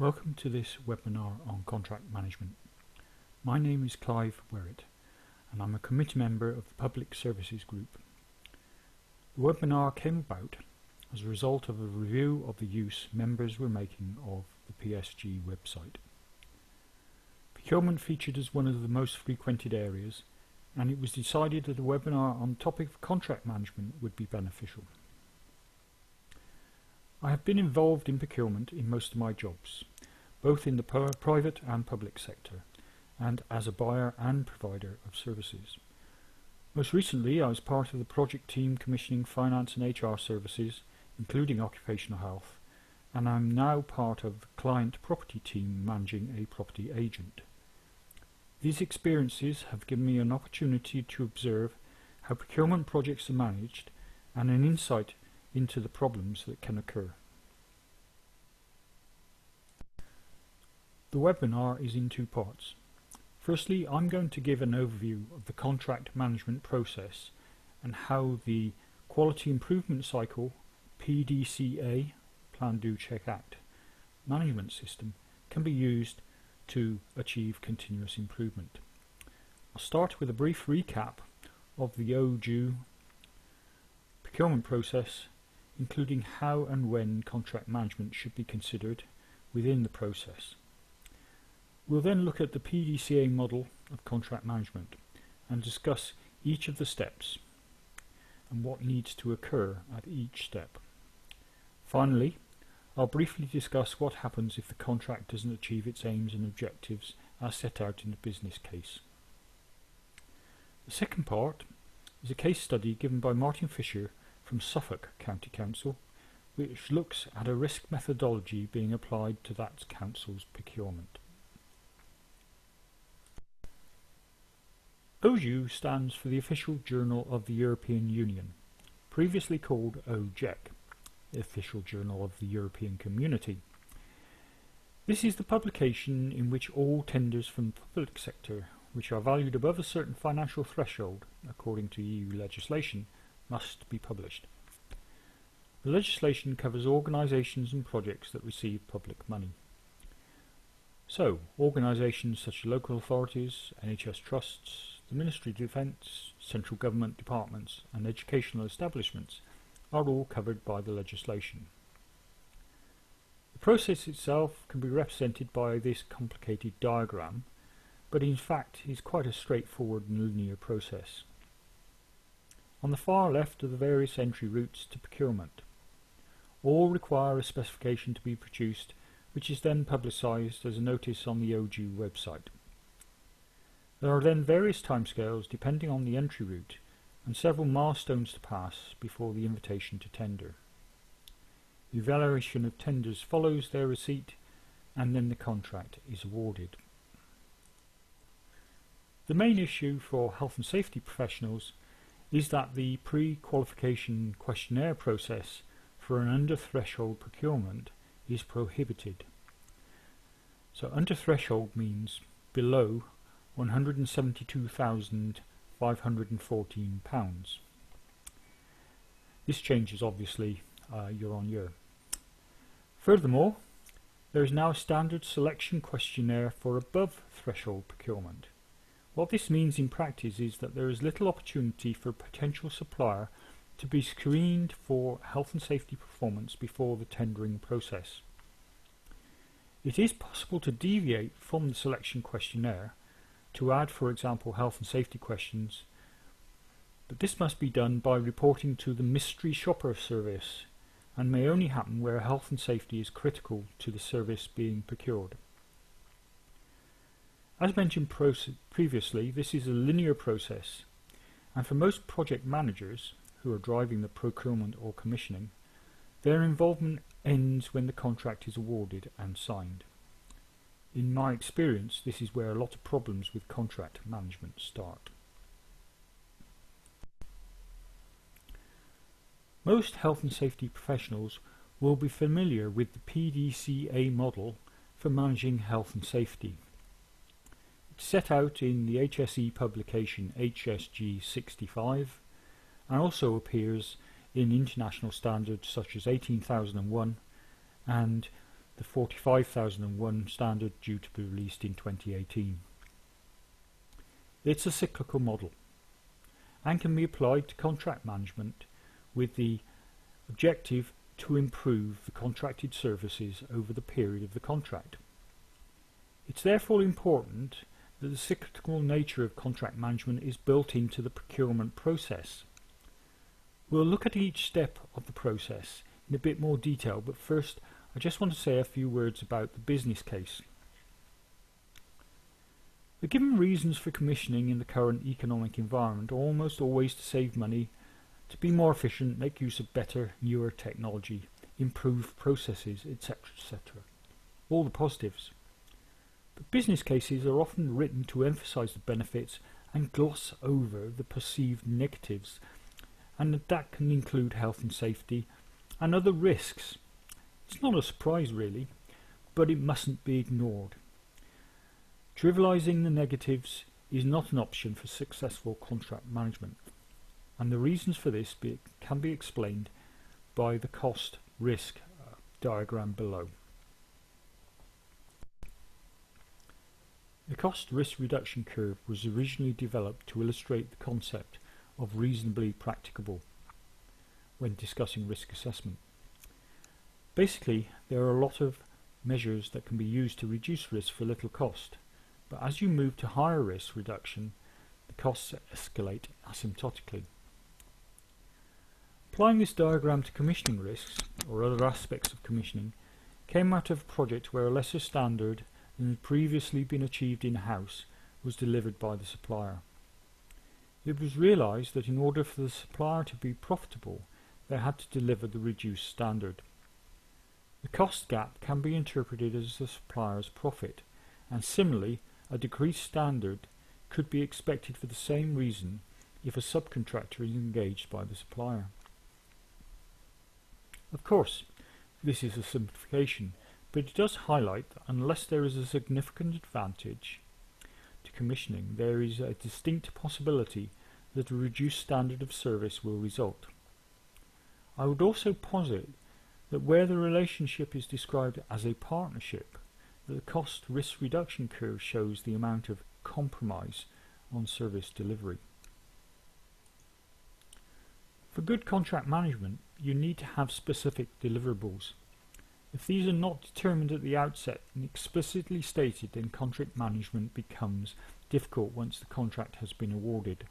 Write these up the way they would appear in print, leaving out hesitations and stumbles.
Welcome to this webinar on contract management. My name is Clive Werrett and I'm a committee member of the Public Services Group. The webinar came about as a result of a review of the use members were making of the PSG website. Procurement featured as one of the most frequented areas, and it was decided that a webinar on the topic of contract management would be beneficial. I have been involved in procurement in most of my jobs, both in the private and public sector, and as a buyer and provider of services. Most recently, I was part of the project team commissioning finance and HR services, including occupational health, and I'm now part of the client property team managing a property agent. These experiences have given me an opportunity to observe how procurement projects are managed and an insight into the problems that can occur. The webinar is in two parts. Firstly, I'm going to give an overview of the contract management process and how the Quality Improvement Cycle PDCA, Plan Do Check Act, management system can be used to achieve continuous improvement. I'll start with a brief recap of the OJU procurement process, including how and when contract management should be considered within the process. We'll then look at the PDCA model of contract management and discuss each of the steps and what needs to occur at each step. Finally, I'll briefly discuss what happens if the contract doesn't achieve its aims and objectives as set out in the business case. The second part is a case study given by Martin Fisher from Suffolk County Council, which looks at a risk methodology being applied to that council's procurement. OJU stands for the Official Journal of the European Union, previously called OJEC, the Official Journal of the European Community. This is the publication in which all tenders from the public sector, which are valued above a certain financial threshold, according to EU legislation, must be published. The legislation covers organisations and projects that receive public money. So, organisations such as local authorities, NHS trusts, the Ministry of Defence, central government departments and educational establishments are all covered by the legislation. The process itself can be represented by this complicated diagram, but in fact is quite a straightforward and linear process. On the far left are the various entry routes to procurement. All require a specification to be produced, which is then publicised as a notice on the OJU website. There are then various timescales depending on the entry route and several milestones to pass before the invitation to tender. The evaluation of tenders follows their receipt and then the contract is awarded. The main issue for health and safety professionals is that the pre-qualification questionnaire process for an under-threshold procurement is prohibited. So under-threshold means below £172,514. This changes obviously year on year. Furthermore, there is now a standard selection questionnaire for above threshold procurement. What this means in practice is that there is little opportunity for a potential supplier to be screened for health and safety performance before the tendering process. It is possible to deviate from the selection questionnaire to add, for example, health and safety questions, but this must be done by reporting to the mystery shopper service and may only happen where health and safety is critical to the service being procured. As mentioned previously, this is a linear process, and for most project managers who are driving the procurement or commissioning, their involvement ends when the contract is awarded and signed. In my experience, this is where a lot of problems with contract management start. Most health and safety professionals will be familiar with the PDCA model for managing health and safety. It's set out in the HSE publication HSG 65 and also appears in international standards such as 18001 and the 45001 standard due to be released in 2018. It's a cyclical model and can be applied to contract management with the objective to improve the contracted services over the period of the contract. It's therefore important that the cyclical nature of contract management is built into the procurement process. We'll look at each step of the process in a bit more detail, but first I just want to say a few words about the business case. The given reasons for commissioning in the current economic environment are almost always to save money, to be more efficient, make use of better, newer technology, improve processes, etc., etc. All the positives. But business cases are often written to emphasise the benefits and gloss over the perceived negatives, and that can include health and safety and other risks. It's not a surprise really, but it mustn't be ignored. Trivialising the negatives is not an option for successful contract management, and the reasons for this can be explained by the cost-risk diagram below. The cost-risk reduction curve was originally developed to illustrate the concept of reasonably practicable when discussing risk assessment. Basically, there are a lot of measures that can be used to reduce risk for little cost, but as you move to higher risk reduction, the costs escalate asymptotically. Applying this diagram to commissioning risks, or other aspects of commissioning, came out of a project where a lesser standard than had previously been achieved in-house was delivered by the supplier. It was realised that in order for the supplier to be profitable, they had to deliver the reduced standard. The cost gap can be interpreted as the supplier's profit, and similarly, a decreased standard could be expected for the same reason if a subcontractor is engaged by the supplier. Of course, this is a simplification, but it does highlight that unless there is a significant advantage to commissioning, there is a distinct possibility that a reduced standard of service will result. I would also posit that where the relationship is described as a partnership, the cost-risk reduction curve shows the amount of compromise on service delivery. For good contract management, you need to have specific deliverables. If these are not determined at the outset and explicitly stated, then contract management becomes difficult once the contract has been awarded.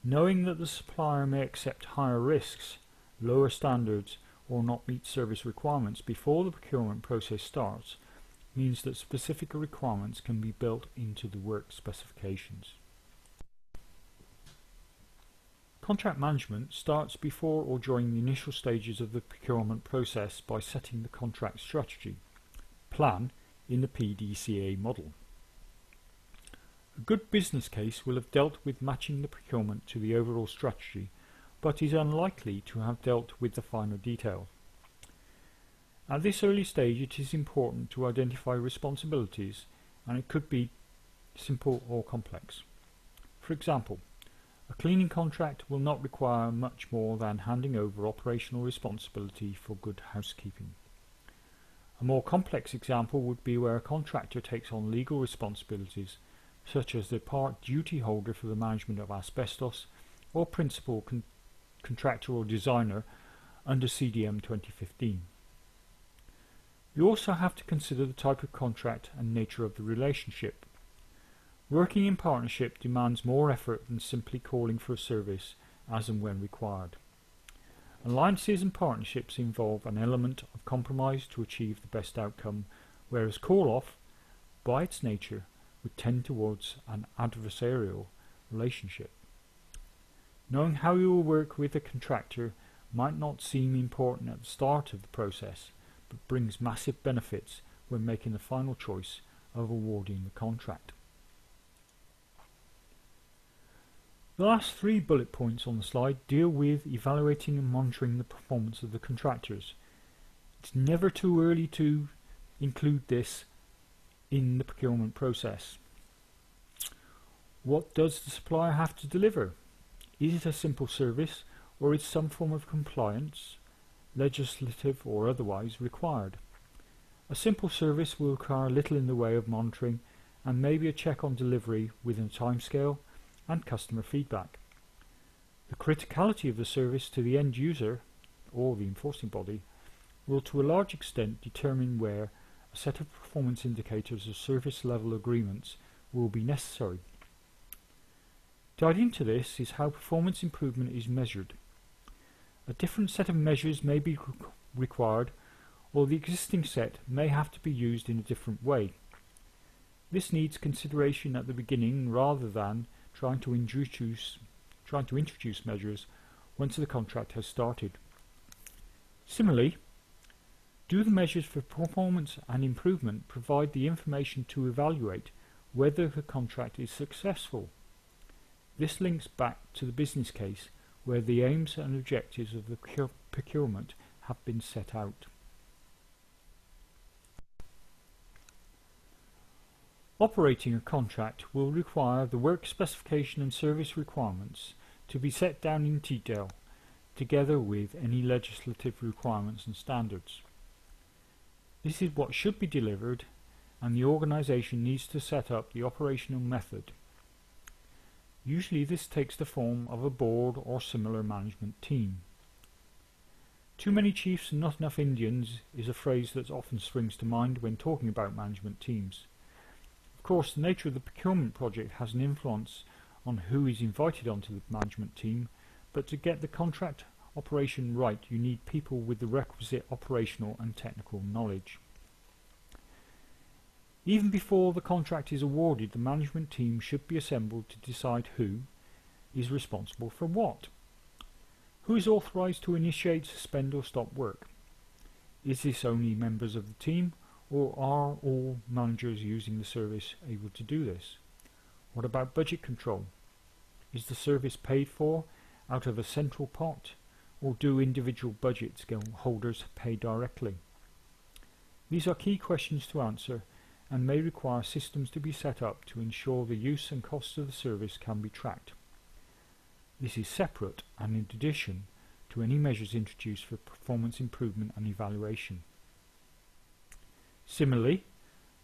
Knowing that the supplier may accept higher risks, lower standards, or not meet service requirements before the procurement process starts means that specific requirements can be built into the work specifications. Contract management starts before or during the initial stages of the procurement process by setting the contract strategy plan in the PDCA model. A good business case will have dealt with matching the procurement to the overall strategy, but is unlikely to have dealt with the finer detail. At this early stage, it is important to identify responsibilities, and it could be simple or complex. For example, a cleaning contract will not require much more than handing over operational responsibility for good housekeeping. A more complex example would be where a contractor takes on legal responsibilities, such as the part duty holder for the management of asbestos, or principal contractor or designer under CDM 2015. You also have to consider the type of contract and nature of the relationship. Working in partnership demands more effort than simply calling for a service as and when required. Alliances and partnerships involve an element of compromise to achieve the best outcome, whereas call-off, by its nature, would tend towards an adversarial relationship. Knowing how you will work with a contractor might not seem important at the start of the process, but brings massive benefits when making the final choice of awarding the contract. The last 3 bullet points on the slide deal with evaluating and monitoring the performance of the contractors. It's never too early to include this in the procurement process. What does the supplier have to deliver? Is it a simple service, or is some form of compliance, legislative or otherwise, required? A simple service will require little in the way of monitoring and maybe a check on delivery within a timescale and customer feedback. The criticality of the service to the end user, or the enforcing body, will to a large extent determine where a set of performance indicators or service level agreements will be necessary. Tied into this is how performance improvement is measured. A different set of measures may be required, or the existing set may have to be used in a different way. This needs consideration at the beginning rather than trying to introduce measures once the contract has started. Similarly, do the measures for performance and improvement provide the information to evaluate whether the contract is successful? This links back to the business case where the aims and objectives of the procurement have been set out. Operating a contract will require the work specification and service requirements to be set down in detail, together with any legislative requirements and standards. This is what should be delivered, and the organisation needs to set up the operational method. Usually this takes the form of a board or similar management team. Too many chiefs and not enough Indians is a phrase that often springs to mind when talking about management teams. Of course, the nature of the procurement project has an influence on who is invited onto the management team, but to get the contract operation right, you need people with the requisite operational and technical knowledge. Even before the contract is awarded, the management team should be assembled to decide who is responsible for what. Who is authorised to initiate, suspend or stop work? Is this only members of the team, or are all managers using the service able to do this? What about budget control? Is the service paid for out of a central pot, or do individual budget holders pay directly? These are key questions to answer and may require systems to be set up to ensure the use and costs of the service can be tracked. This is separate and in addition to any measures introduced for performance improvement and evaluation. Similarly,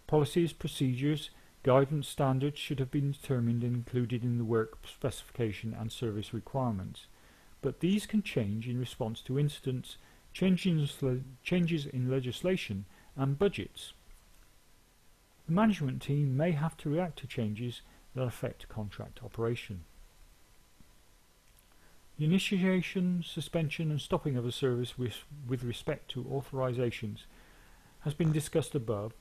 policies, procedures, guidance standards should have been determined and included in the work specification and service requirements, but these can change in response to incidents, changes in legislation and budgets. The management team may have to react to changes that affect contract operation. The initiation, suspension and stopping of a service with respect to authorisations has been discussed above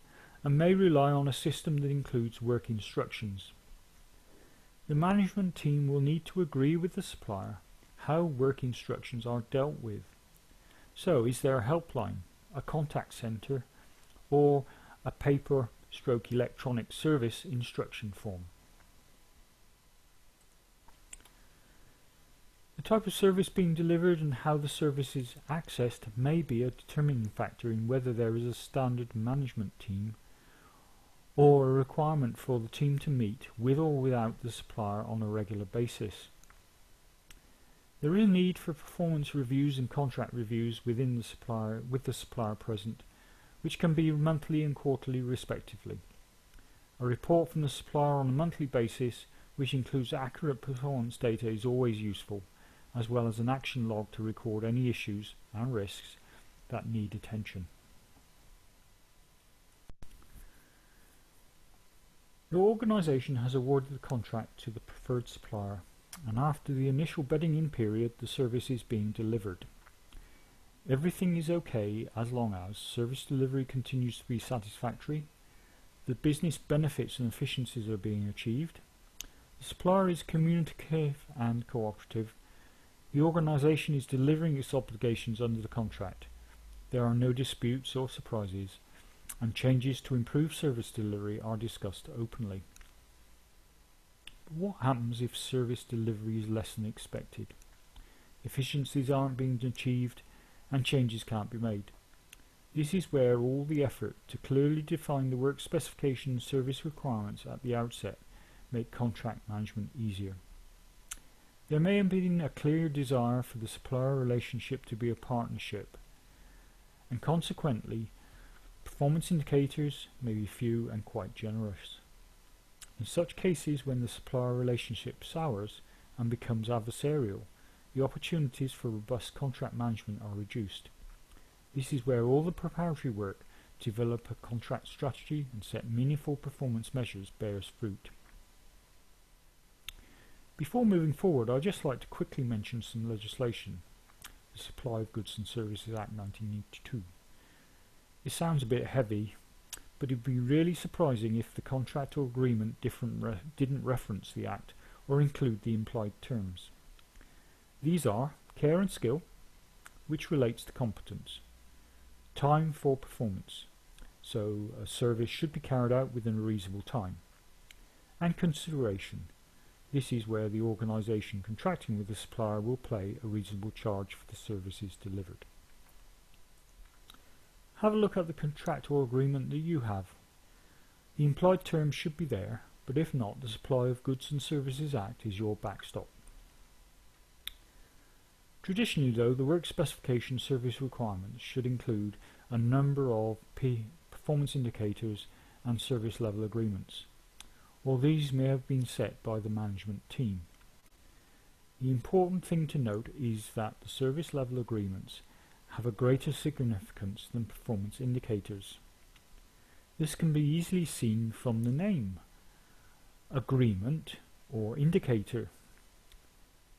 and may rely on a system that includes work instructions. The management team will need to agree with the supplier how work instructions are dealt with. So, is there a helpline, a contact centre, or a paper/electronic service instruction form? The type of service being delivered and how the service is accessed may be a determining factor in whether there is a standard management team or a requirement for the team to meet with or without the supplier on a regular basis. There is a need for performance reviews and contract reviews with the supplier present, which can be monthly and quarterly respectively. A report from the supplier on a monthly basis, which includes accurate performance data, is always useful, as well as an action log to record any issues and risks that need attention. The organisation has awarded the contract to the preferred supplier, and after the initial bedding in period, the service is being delivered. Everything is okay as long as service delivery continues to be satisfactory, the business benefits and efficiencies are being achieved, the supplier is communicative and cooperative, the organisation is delivering its obligations under the contract, there are no disputes or surprises, and changes to improve service delivery are discussed openly. But what happens if service delivery is less than expected? Efficiencies aren't being achieved and changes can't be made. This is where all the effort to clearly define the work specification and service requirements at the outset make contract management easier. There may have been a clear desire for the supplier relationship to be a partnership, and consequently Performance indicators may be few and quite generous. In such cases, when the supplier relationship sours and becomes adversarial, the opportunities for robust contract management are reduced. This is where all the preparatory work to develop a contract strategy and set meaningful performance measures bears fruit. Before moving forward, I'd just like to quickly mention some legislation, the Supply of Goods and Services Act 1982. It sounds a bit heavy, but it would be really surprising if the contract or agreement didn't reference the Act or include the implied terms. These are care and skill, which relates to competence, time for performance, so a service should be carried out within a reasonable time, and consideration. This is where the organisation contracting with the supplier will pay a reasonable charge for the services delivered. Have a look at the contract or agreement that you have. The implied terms should be there, but if not, the Supply of Goods and Services Act is your backstop. Traditionally though, the work specification service requirements should include a number of performance indicators and service level agreements. All these may have been set by the management team. The important thing to note is that the service level agreements have a greater significance than performance indicators. This can be easily seen from the name, agreement or indicator.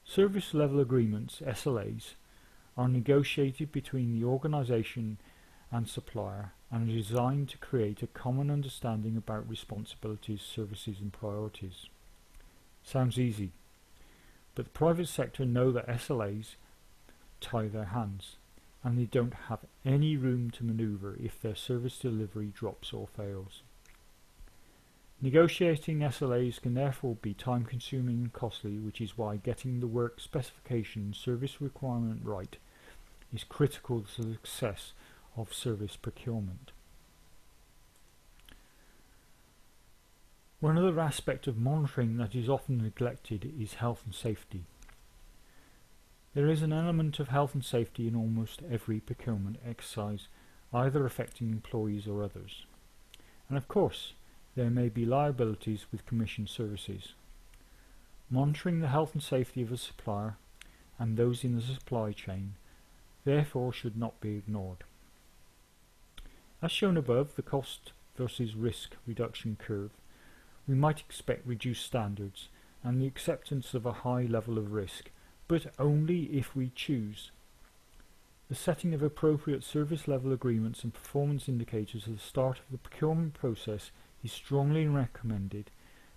Service level agreements, SLAs, are negotiated between the organisation and supplier and are designed to create a common understanding about responsibilities, services and priorities. Sounds easy, but the private sector know that SLAs tie their hands, and they don't have any room to manoeuvre if their service delivery drops or fails. Negotiating SLAs can therefore be time consuming and costly, which is why getting the work specification service requirement right is critical to the success of service procurement. One other aspect of monitoring that is often neglected is health and safety. There is an element of health and safety in almost every procurement exercise, either affecting employees or others. And of course, there may be liabilities with commissioned services. Monitoring the health and safety of a supplier and those in the supply chain therefore should not be ignored. As shown above, the cost versus risk reduction curve, we might expect reduced standards and the acceptance of a high level of risk, but only if we choose. The setting of appropriate service level agreements and performance indicators at the start of the procurement process is strongly recommended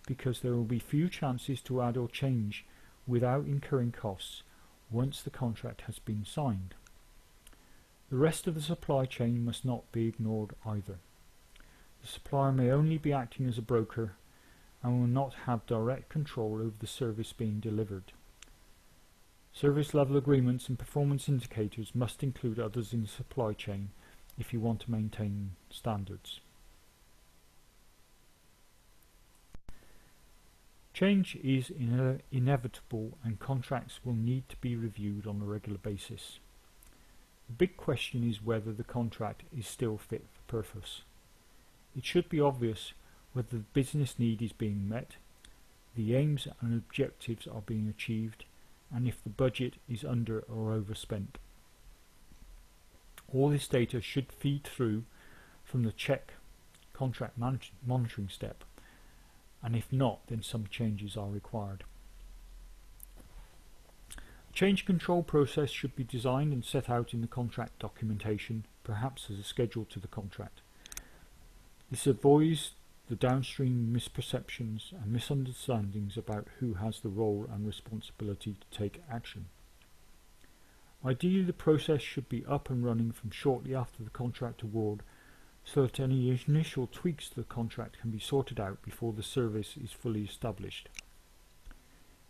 because there will be few chances to add or change without incurring costs once the contract has been signed. The rest of the supply chain must not be ignored either. The supplier may only be acting as a broker and will not have direct control over the service being delivered. Service level agreements and performance indicators must include others in the supply chain if you want to maintain standards. Change is inevitable and contracts will need to be reviewed on a regular basis. The big question is whether the contract is still fit for purpose. It should be obvious whether the business need is being met, the aims and objectives are being achieved, and if the budget is under or overspent. All this data should feed through from the check contract monitoring step, and if not, then some changes are required. A change control process should be designed and set out in the contract documentation, perhaps as a schedule to the contract. This avoids the downstream misperceptions and misunderstandings about who has the role and responsibility to take action. Ideally, the process should be up and running from shortly after the contract award so that any initial tweaks to the contract can be sorted out before the service is fully established.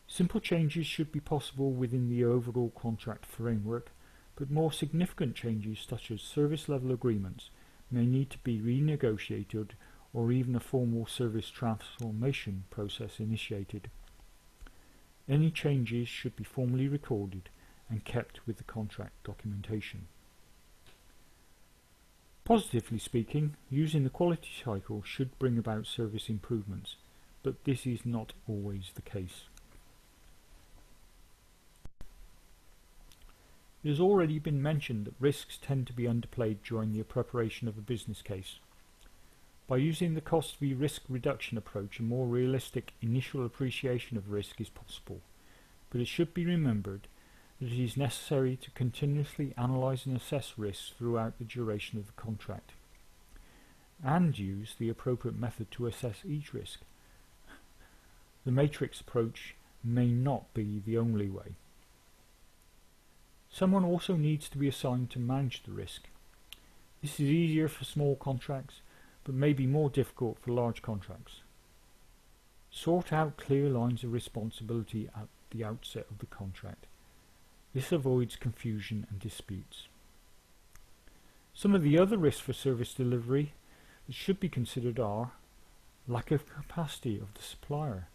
Simple changes should be possible within the overall contract framework, but more significant changes such as service level agreements may need to be renegotiated or even a formal service transformation process initiated. Any changes should be formally recorded and kept with the contract documentation. Positively speaking, using the quality cycle should bring about service improvements, but this is not always the case. It has already been mentioned that risks tend to be underplayed during the preparation of a business case. By using the cost v risk reduction approach, a more realistic initial appreciation of risk is possible, but it should be remembered that it is necessary to continuously analyse and assess risks throughout the duration of the contract, and use the appropriate method to assess each risk. The matrix approach may not be the only way. Someone also needs to be assigned to manage the risk. This is easier for small contracts, but may be more difficult for large contracts. Sort out clear lines of responsibility at the outset of the contract. This avoids confusion and disputes. Some of the other risks for service delivery that should be considered are lack of capacity of the supplier.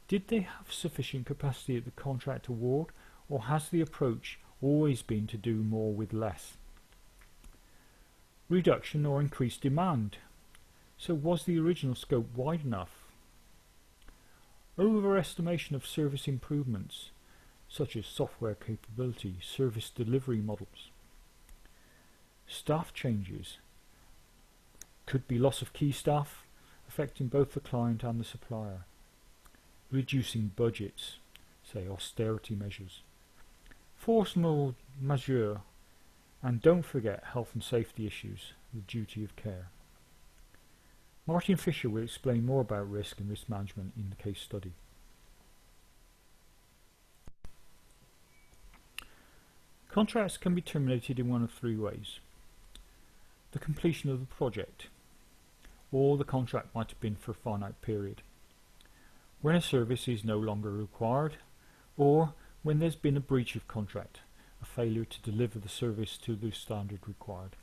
Did they have sufficient capacity at the contract award, or has the approach always been to do more with less? Reduction or increased demand. So was the original scope wide enough? Overestimation of service improvements, such as software capability, service delivery models. Staff changes. Could be loss of key staff, affecting both the client and the supplier. Reducing budgets, say austerity measures. Force majeure, and don't forget health and safety issues, the duty of care. Martin Fisher will explain more about risk and risk management in the case study. Contracts can be terminated in one of three ways. The completion of the project, or the contract might have been for a finite period. When a service is no longer required, or when there's been a breach of contract, a failure to deliver the service to the standard required.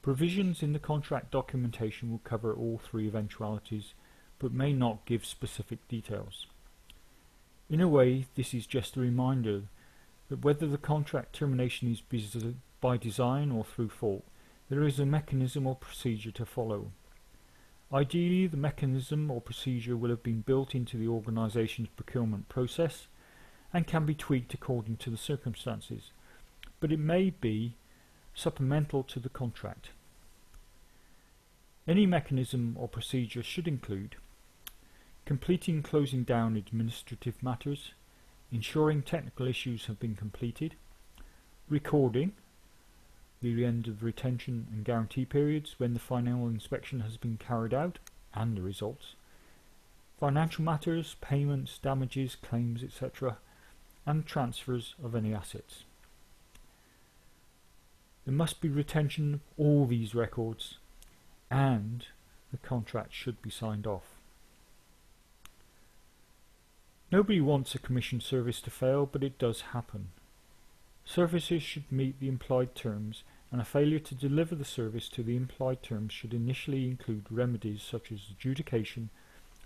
Provisions in the contract documentation will cover all three eventualities, but may not give specific details. In a way, this is just a reminder that whether the contract termination is by design or through fault, there is a mechanism or procedure to follow. Ideally, the mechanism or procedure will have been built into the organisation's procurement process and can be tweaked according to the circumstances, but it may be supplemental to the contract. Any mechanism or procedure should include completing and closing down administrative matters, ensuring technical issues have been completed, recording the end of retention and guarantee periods when the final inspection has been carried out and the results, financial matters, payments, damages, claims, etc., and transfers of any assets. There must be retention of all these records, and the contract should be signed off. Nobody wants a commission service to fail, but it does happen. Services should meet the implied terms, and a failure to deliver the service to the implied terms should initially include remedies such as adjudication,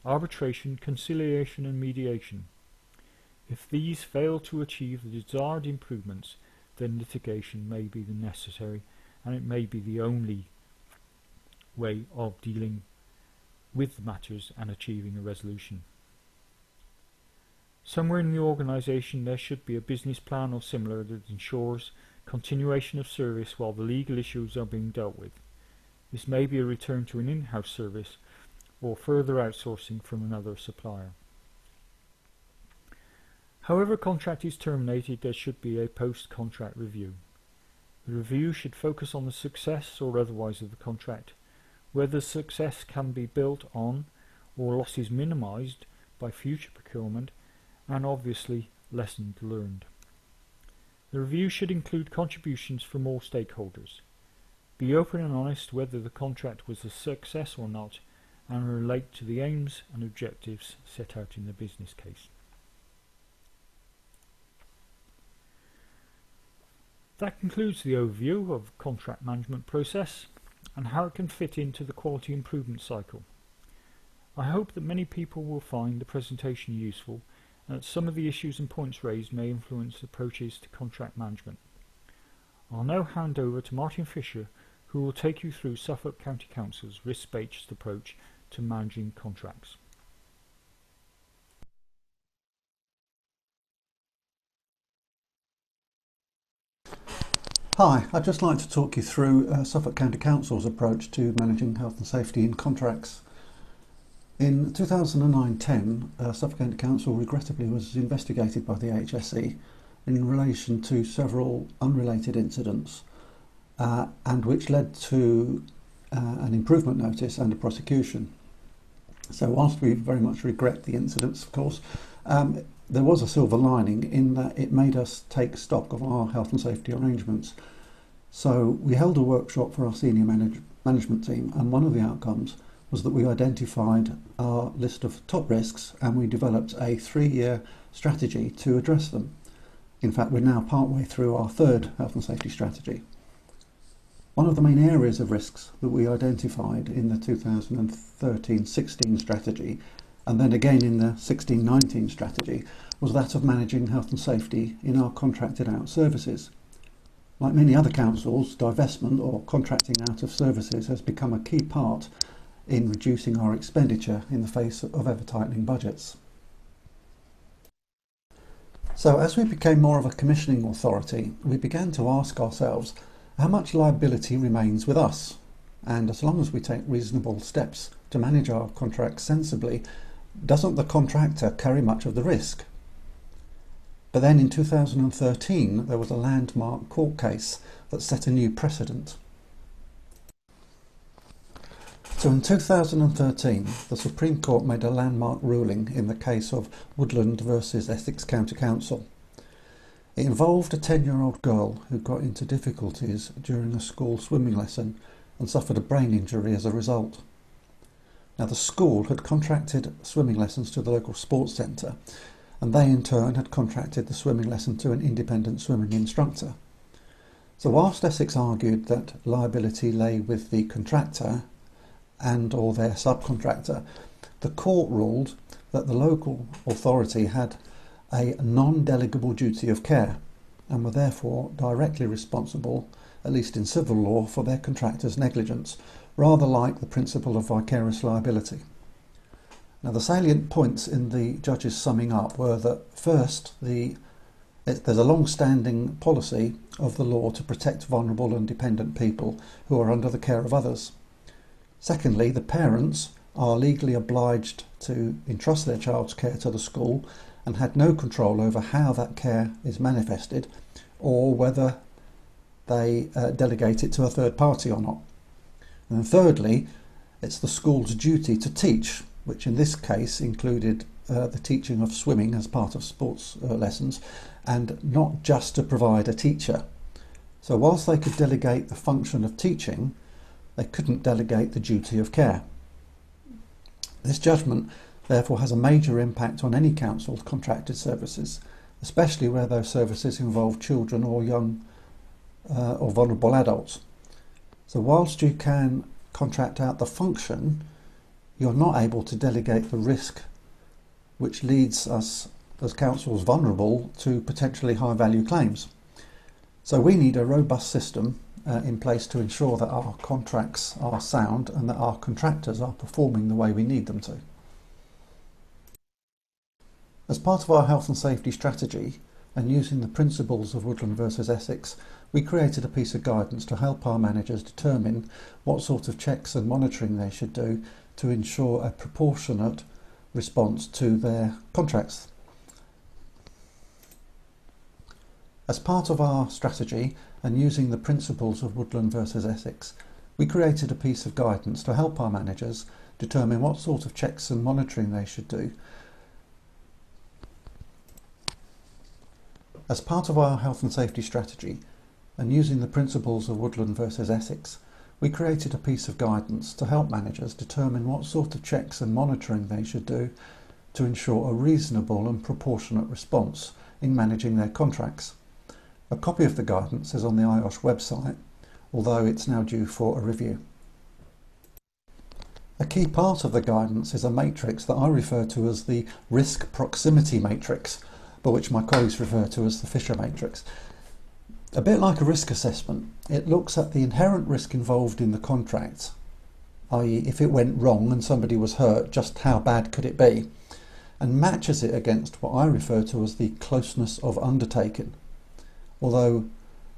arbitration, conciliation and mediation. If these fail to achieve the desired improvements, then litigation may be necessary, and it may be the only way of dealing with the matters and achieving a resolution. Somewhere in the organisation there should be a business plan or similar that ensures continuation of service while the legal issues are being dealt with. This may be a return to an in-house service or further outsourcing from another supplier. However a contract is terminated, there should be a post-contract review. The review should focus on the success or otherwise of the contract, whether success can be built on or losses minimised by future procurement, and obviously lessons learned. The review should include contributions from all stakeholders. Be open and honest whether the contract was a success or not, and relate to the aims and objectives set out in the business case. That concludes the overview of contract management process and how it can fit into the quality improvement cycle. I hope that many people will find the presentation useful and that some of the issues and points raised may influence approaches to contract management. I'll now hand over to Martin Fisher, who will take you through Suffolk County Council's risk-based approach to managing contracts. Hi, I'd just like to talk you through Suffolk County Council's approach to managing health and safety in contracts. In 2009-10, Suffolk County Council regrettably was investigated by the HSE in relation to several unrelated incidents and which led to an improvement notice and a prosecution. So whilst we very much regret the incidents, of course, there was a silver lining in that it made us take stock of our health and safety arrangements. So we held a workshop for our senior management team, and one of the outcomes was that we identified our list of top risks and we developed a 3-year strategy to address them. In fact, we're now partway through our third health and safety strategy. One of the main areas of risks that we identified in the 2013-16 strategy, and then again in the 16-19 strategy, was that of managing health and safety in our contracted out services. Like many other councils, divestment or contracting out of services has become a key part in reducing our expenditure in the face of ever-tightening budgets. So as we became more of a commissioning authority, we began to ask ourselves how much liability remains with us, and as long as we take reasonable steps to manage our contracts sensibly, doesn't the contractor carry much of the risk? But then in 2013 there was a landmark court case that set a new precedent. So in 2013 the Supreme Court made a landmark ruling in the case of Woodland versus Essex County Council. It involved a 10-year-old girl who got into difficulties during a school swimming lesson and suffered a brain injury as a result. Now the school had contracted swimming lessons to the local sports centre, and they in turn had contracted the swimming lesson to an independent swimming instructor. So whilst Essex argued that liability lay with the contractor and or their subcontractor, the court ruled that the local authority had a non-delegable duty of care and were therefore directly responsible, at least in civil law, for their contractor's negligence, rather like the principle of vicarious liability. Now the salient points in the judge's summing up were that first, there's a long-standing policy of the law to protect vulnerable and dependent people who are under the care of others. Secondly, the parents are legally obliged to entrust their child's care to the school and had no control over how that care is manifested or whether they delegate it to a third party or not. And then thirdly, it's the school's duty to teach, which in this case included the teaching of swimming as part of sports lessons, and not just to provide a teacher. So whilst they could delegate the function of teaching, they couldn't delegate the duty of care. This judgment therefore has a major impact on any council's contracted services, especially where those services involve children or young or vulnerable adults. So whilst you can contract out the function, you're not able to delegate the risk, which leads us as councils vulnerable to potentially high value claims. So we need a robust system in place to ensure that our contracts are sound and that our contractors are performing the way we need them to. As part of our health and safety strategy, and using the principles of Woodland versus Essex, we created a piece of guidance to help our managers determine what sort of checks and monitoring they should do to ensure a proportionate response to their contracts. As part of our strategy, and using the principles of Woodland versus Essex, we created a piece of guidance to help our managers determine what sort of checks and monitoring they should do. As part of our health and safety strategy, and using the principles of Woodland versus Essex, we created a piece of guidance to help managers determine what sort of checks and monitoring they should do to ensure a reasonable and proportionate response in managing their contracts. A copy of the guidance is on the IOSH website, although it's now due for a review. A key part of the guidance is a matrix that I refer to as the risk proximity matrix, but which my colleagues refer to as the Fisher matrix. A bit like a risk assessment, it looks at the inherent risk involved in the contract, i.e. if it went wrong and somebody was hurt, just how bad could it be, and matches it against what I refer to as the closeness of undertaking, although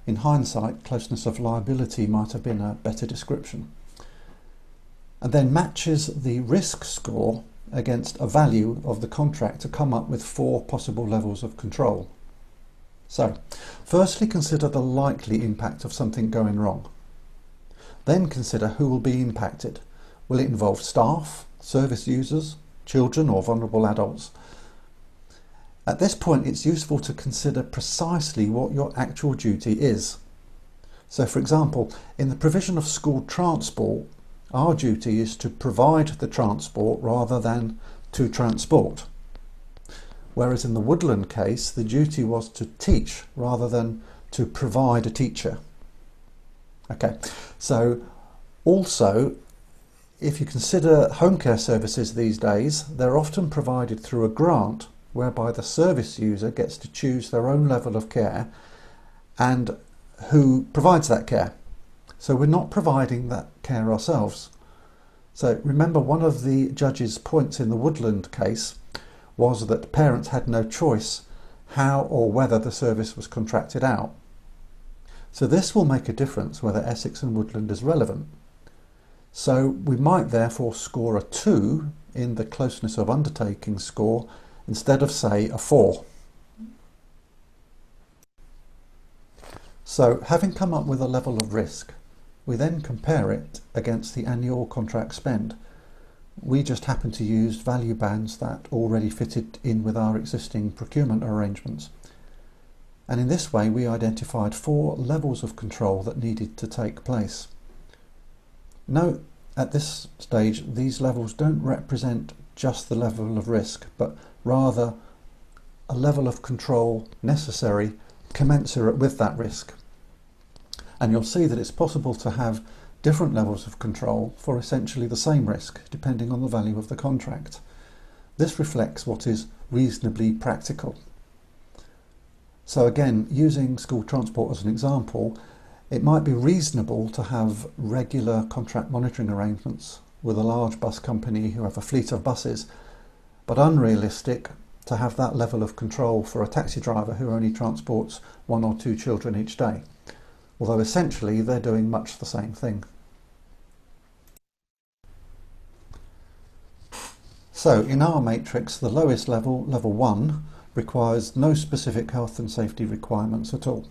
in hindsight closeness of liability might have been a better description, and then matches the risk score against a value of the contract to come up with 4 possible levels of control. So, firstly consider the likely impact of something going wrong. Then consider who will be impacted. Will it involve staff, service users, children or vulnerable adults? At this point it's useful to consider precisely what your actual duty is. So for example, in the provision of school transport, our duty is to provide the transport rather than to transport. Whereas in the Woodland case, the duty was to teach rather than to provide a teacher. Okay, so also, if you consider home care services these days, they're often provided through a grant whereby the service user gets to choose their own level of care and who provides that care. So we're not providing that care ourselves. So remember, one of the judge's points in the Woodland case was that parents had no choice how or whether the service was contracted out. So this will make a difference whether Essex and Woodland is relevant. So we might therefore score a 2 in the closeness of undertaking score instead of, say, a 4. So having come up with a level of risk, we then compare it against the annual contract spend. We just happen to use value bands that already fitted in with our existing procurement arrangements. And in this way we identified 4 levels of control that needed to take place. Note, at this stage these levels don't represent just the level of risk, but rather a level of control necessary commensurate with that risk. And you'll see that it's possible to have different levels of control for essentially the same risk, depending on the value of the contract. This reflects what is reasonably practical. So again, using school transport as an example, it might be reasonable to have regular contract monitoring arrangements with a large bus company who have a fleet of buses, but unrealistic to have that level of control for a taxi driver who only transports 1 or 2 children each day, although essentially they're doing much the same thing. So in our matrix, the lowest level, level 1, requires no specific health and safety requirements at all.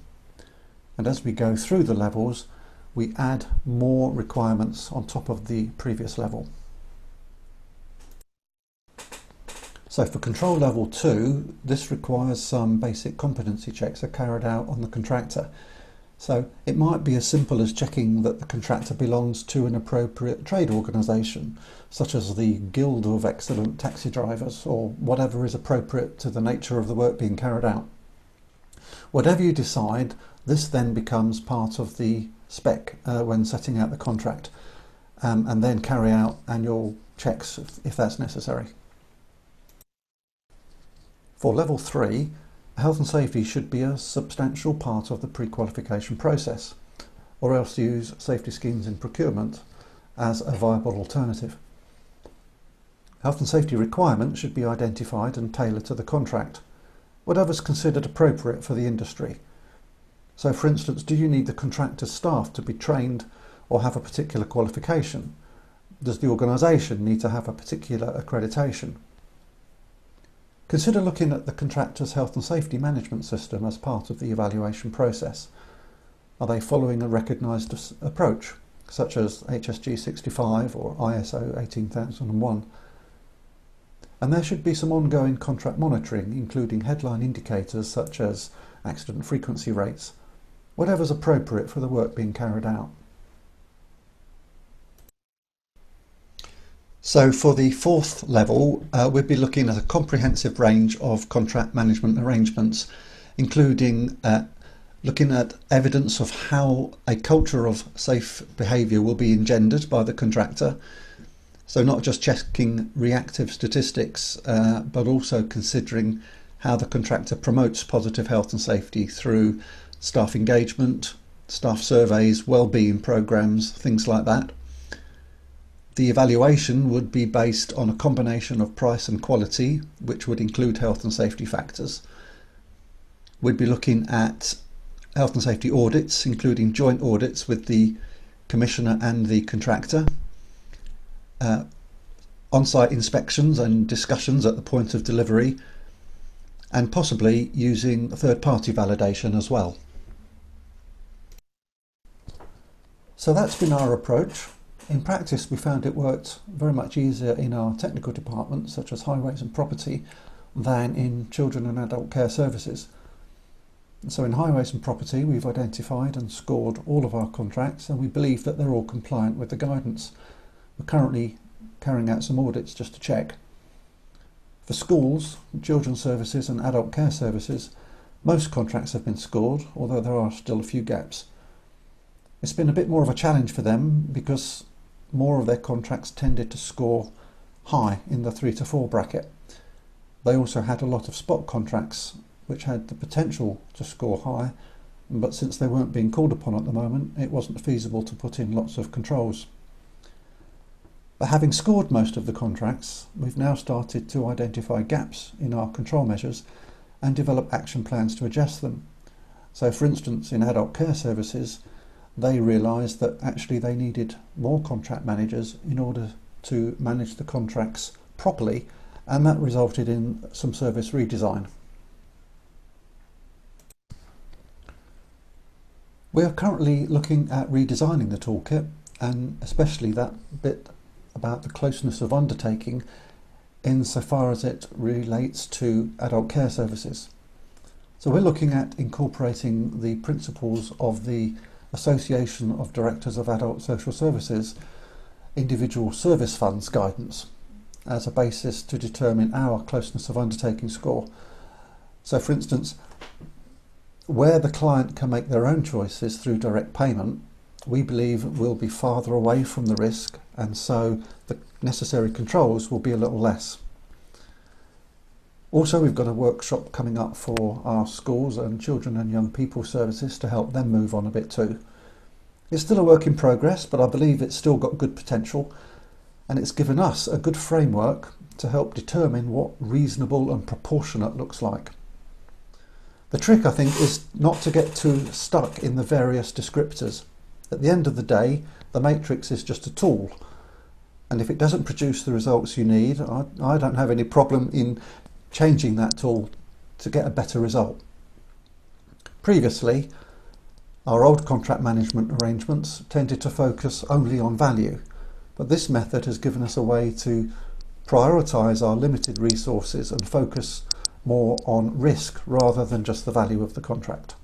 And as we go through the levels, we add more requirements on top of the previous level. So for control level 2, this requires some basic competency checks are carried out on the contractor. So it might be as simple as checking that the contractor belongs to an appropriate trade organisation, such as the Guild of Excellent Taxi Drivers, or whatever is appropriate to the nature of the work being carried out. Whatever you decide, this then becomes part of the spec when setting out the contract, and then carry out annual checks if that's necessary. For level 3, health and safety should be a substantial part of the pre-qualification process, or else use safety schemes in procurement as a viable alternative. Health and safety requirements should be identified and tailored to the contract, whatever's considered appropriate for the industry. So for instance, do you need the contractor's staff to be trained or have a particular qualification? Does the organisation need to have a particular accreditation? Consider looking at the contractor's health and safety management system as part of the evaluation process. Are they following a recognised approach, such as HSG 65 or ISO 18001? And there should be some ongoing contract monitoring, including headline indicators such as accident frequency rates, whatever's appropriate for the work being carried out. So for the 4th level, we'd be looking at a comprehensive range of contract management arrangements, including looking at evidence of how a culture of safe behaviour will be engendered by the contractor. So not just checking reactive statistics, but also considering how the contractor promotes positive health and safety through staff engagement, staff surveys, wellbeing programs, things like that. The evaluation would be based on a combination of price and quality, which would include health and safety factors. We'd be looking at health and safety audits, including joint audits with the commissioner and the contractor, on-site inspections and discussions at the point of delivery, and possibly using third-party validation as well. So that's been our approach. In practice, we found it worked very much easier in our technical departments, such as highways and property, than in children and adult care services. So in highways and property, we've identified and scored all of our contracts, and we believe that they're all compliant with the guidance. We're currently carrying out some audits just to check. For schools, children's services and adult care services, most contracts have been scored, although there are still a few gaps. It's been a bit more of a challenge for them because more of their contracts tended to score high in the 3 to 4 bracket. They also had a lot of spot contracts which had the potential to score high, but since they weren't being called upon at the moment, it wasn't feasible to put in lots of controls. But having scored most of the contracts, we've now started to identify gaps in our control measures and develop action plans to adjust them. So for instance, in adult care services, they realised that actually they needed more contract managers in order to manage the contracts properly, and that resulted in some service redesign. We are currently looking at redesigning the toolkit, and especially that bit about the closeness of undertaking insofar as it relates to adult care services. So we're looking at incorporating the principles of the Association of Directors of Adult Social Services Individual Service Funds guidance as a basis to determine our closeness of undertaking score. So for instance, where the client can make their own choices through direct payment, we believe we'll be farther away from the risk, and so the necessary controls will be a little less. Also, we've got a workshop coming up for our schools and children and young people services to help them move on a bit too. It's still a work in progress, but I believe it's still got good potential, and it's given us a good framework to help determine what reasonable and proportionate looks like. The trick, I think, is not to get too stuck in the various descriptors. At the end of the day, the matrix is just a tool, and if it doesn't produce the results you need, I don't have any problem in changing that tool to get a better result. Previously, our old contract management arrangements tended to focus only on value, but this method has given us a way to prioritise our limited resources and focus more on risk rather than just the value of the contract.